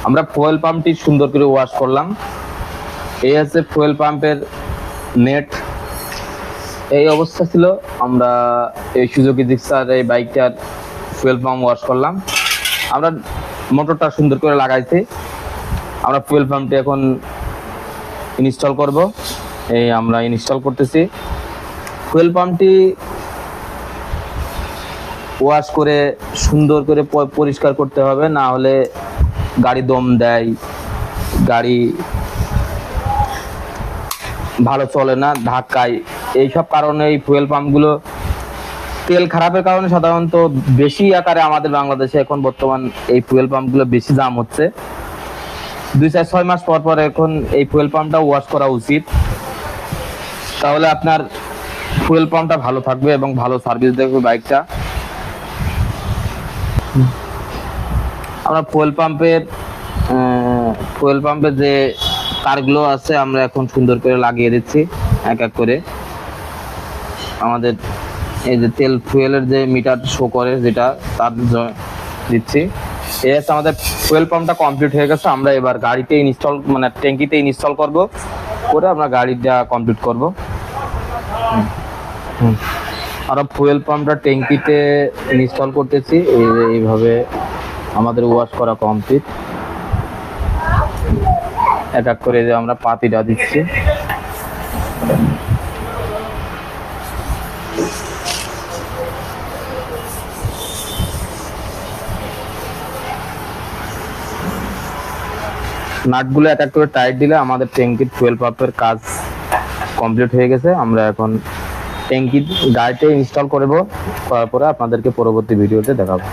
আমরা ফুয়েল পাম্পটি সুন্দর করে ওয়াশ করলাম। এই আছে ফুয়েল পাম্পের নেট। এই অবস্থা ছিল। আমরা এই সুজুকি জিক্সার এই বাইকটার ফুয়েল পাম্প ওয়াশ করলাম। আমরা মোটরটা সুন্দর করে লাগাইছি। আমরা ফুয়েল পাম্পটি এখন ইনস্টল করব। এই আমরা ইনস্টল করতেছি। ফুয়েল পাম্পটি ওয়াশ করে সুন্দর করে পরিষ্কার করতে হবে, না হলে গাড়ি দম দেয়, গাড়ি ভালো চলে না, ধাক্কায়। এইসব কারণে এই ফুয়েল পাম্পগুলো তেল খারাপের কারণে সাধারণত বেশি আকারে আমাদের বাংলাদেশে এখন বর্তমান এই ফুয়েল পাম্পগুলো বেশি দাম হচ্ছে। 2-4-6 মাস পর পর এখন এই ফুয়েল পাম্পটা ওয়াশ করা উচিত, তাহলে আপনার ফুয়েল পাম্পটা ভালো থাকবে এবং ভালো সার্ভিস দেবে বাইকটা। আমরা ফুয়েল পাম্পের যে তারগুলো আছে আমরা এখন সুন্দর করে লাগিয়ে দিচ্ছি এক এক করে। আমাদের এই যে তেল ফুয়েলের যে মিটার শো করে যেটা তার দিচ্ছি। এই আছে আমাদের ফুয়েল পাম্পটা কমপ্লিট হয়ে গেছে। আমরা এবার গাড়িতে ইনস্টল মানে ট্যাঙ্কিতে ইনস্টল করব, করে আমরা গাড়িটা কমপ্লিট করব। আমরা ফুয়েল পাম্পটা ট্যাঙ্কিতে ইনস্টল করতেছি। এইভাবে আমাদের ওয়াশ করা কমপ্লিট। এক এক করে যে আমরা পাতিটা দিচ্ছি। নাটগুলো এক এক করে টাইট দিলে আমাদের ট্যাঙ্কির ফুয়েল পাম্পের কাজ কমপ্লিট হয়ে গেছে। আমরা এখন ট্যাঙ্কি গাড়িতে ইনস্টল করব, করার পরে আপনাদেরকে পরবর্তী ভিডিওতে দেখাবো।